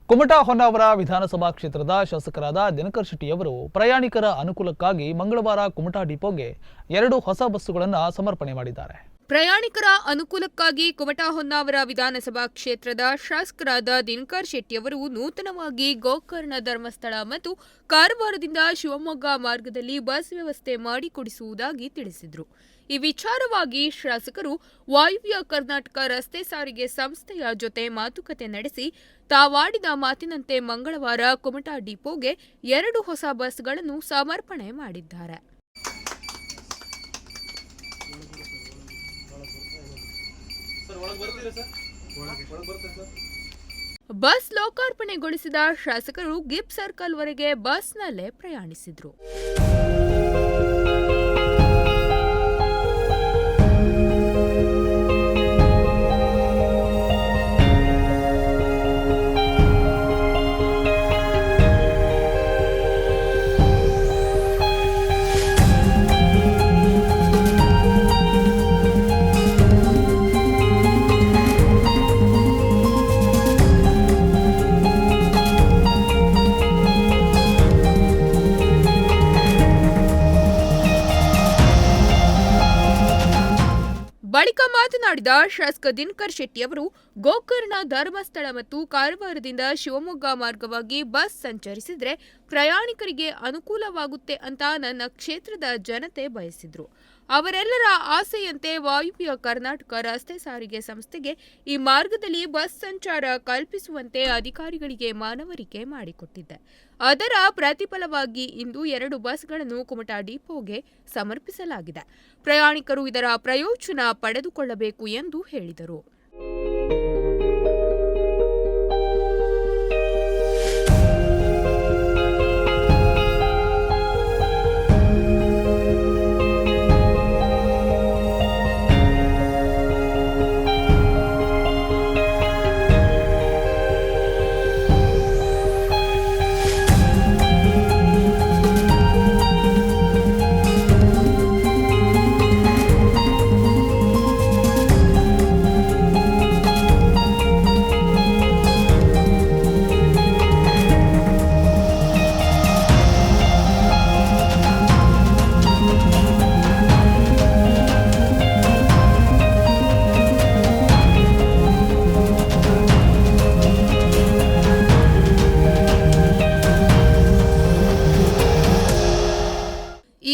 ಕುಮಟಾ ಹೊನ್ನಾವರ ವಿಧಾನಸಭಾ ಕ್ಷೇತ್ರದ ಶಾಸಕರಾದ ದಿನಕರ್ ಶೆಟ್ಟಿಯವರು ಪ್ರಯಾಣಿಕರ ಅನುಕೂಲಕ್ಕಾಗಿ ಮಂಗಳವಾರ ಕುಮಟಾ ಡಿಪೋಗೆ 2 ಹೊಸ ಬಸ್ಸುಗಳನ್ನು ಸಮರ್ಪಣೆ ಮಾಡಿದ್ದಾರೆ. ಪ್ರಯಾಣಿಕರ ಅನುಕೂಲಕ್ಕಾಗಿ ಕುಮಟಾ ಹೊನ್ನಾವರ ವಿಧಾನಸಭಾ ಕ್ಷೇತ್ರದ ಶಾಸಕರಾದ ದಿನಕರ್ ಶೆಟ್ಟಿಯವರು ನೂತನವಾಗಿ ಗೋಕರ್ಣ ಧರ್ಮಸ್ಥಳ ಮತ್ತು ಕಾರವಾರದಿಂದ ಶಿವಮೊಗ್ಗ ಮಾರ್ಗದಲ್ಲಿ ಬಸ್ ವ್ಯವಸ್ಥೆ ಮಾಡಿಕೊಡಿಸುವುದಾಗಿ ತಿಳಿಸಿದರು. ಈ ವಿಚಾರವಾಗಿ ಶಾಸಕರು ವಾಯುವ್ಯ ಕರ್ನಾಟಕ ರಸ್ತೆ ಸಾರಿಗೆ ಸಂಸ್ಥೆಯ ಜೊತೆ ಮಾತುಕತೆ ನಡೆಸಿ ತಾವಾಡಿದ ಮಾತಿನಂತೆ ಮಂಗಳವಾರ ಕುಮಟಾ ಡಿಪೋಗೆ 2 ಹೊಸ ಬಸ್ಗಳನ್ನು ಸಮರ್ಪಣೆ ಮಾಡಿದ್ದಾರೆ. ಬಸ್ ಲೋಕಾರ್ಪಣೆಗೊಳಿಸಿದ ಶಾಸಕರು ಗಿಫ್ಟ್ ಸರ್ಕಲ್ ವರೆಗೆ ಬಸ್ನಲ್ಲೇ ಪ್ರಯಾಣಿಸಿದರು. ಬಳಿಕ ಮಾತನಾಡಿದ ಶಾಸಕ ದಿನಕರ್ ಶೆಟ್ಟಿಯವರು ಗೋಕರ್ಣ ಧರ್ಮಸ್ಥಳ ಮತ್ತು ಕಾರವಾರದಿಂದ ಶಿವಮೊಗ್ಗ ಮಾರ್ಗವಾಗಿ ಬಸ್ ಸಂಚರಿಸಿದರೆ ಪ್ರಯಾಣಿಕರಿಗೆ ಅನುಕೂಲವಾಗುತ್ತೆ ಅಂತ ನನ್ನ ಕ್ಷೇತ್ರದ ಜನತೆ ಬಯಸಿದ್ರು. ಅವರೆಲ್ಲರ ಆಸೆಯಂತೆ ವಾಯುವ್ಯ ಕರ್ನಾಟಕ ರಸ್ತೆ ಸಾರಿಗೆ ಸಂಸ್ಥೆಗೆ ಈ ಮಾರ್ಗದಲ್ಲಿ ಬಸ್ ಸಂಚಾರ ಕಲ್ಪಿಸುವಂತೆ ಅಧಿಕಾರಿಗಳಿಗೆ ಮನವರಿಕೆ ಮಾಡಿಕೊಟ್ಟಿದ್ದೆ. ಅದರ ಪ್ರತಿಫಲವಾಗಿ ಇಂದು 2 ಬಸ್ಗಳನ್ನು ಕುಮಟಾ ಡಿಪೋಗೆ ಸಮರ್ಪಿಸಲಾಗಿದೆ. ಪ್ರಯಾಣಿಕರು ಇದರ ಪ್ರಯೋಜನ ಪಡೆದುಕೊಳ್ಳಬೇಕು ಎಂದು ಹೇಳಿದರು.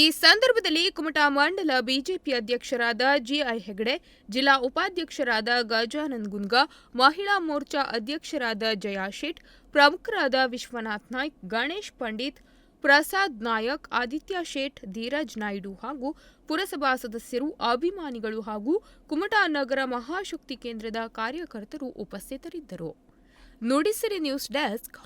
ಈ ಸಂದರ್ಭದಲ್ಲಿ ಕುಮಟಾ ಮಂಡಲ ಬಿಜೆಪಿ ಅಧ್ಯಕ್ಷರಾದ ಜಿಐ ಹೆಗಡೆ, ಜಿಲ್ಲಾ ಉಪಾಧ್ಯಕ್ಷರಾದ ಗಜಾನನ್ ಗುನ್ಗಾ, ಮಹಿಳಾ ಮೋರ್ಚಾ ಅಧ್ಯಕ್ಷರಾದ ಜಯಾ ಶೇಟ್, ಪ್ರಮುಖರಾದ ವಿಶ್ವನಾಥ್ ನಾಯ್ಕ್, ಗಣೇಶ್ ಪಂಡಿತ್, ಪ್ರಸಾದ್ ನಾಯಕ್, ಆದಿತ್ಯ ಶೇಟ್, ಧೀರಜ್ ನಾಯ್ಡು ಹಾಗೂ ಪುರಸಭಾ ಸದಸ್ಯರು, ಅಭಿಮಾನಿಗಳು ಹಾಗೂ ಕುಮಟಾ ನಗರ ಮಹಾಶಕ್ತಿ ಕೇಂದ್ರದ ಕಾರ್ಯಕರ್ತರು ಉಪಸ್ಥಿತರಿದ್ದರು. Nudisiri news desk.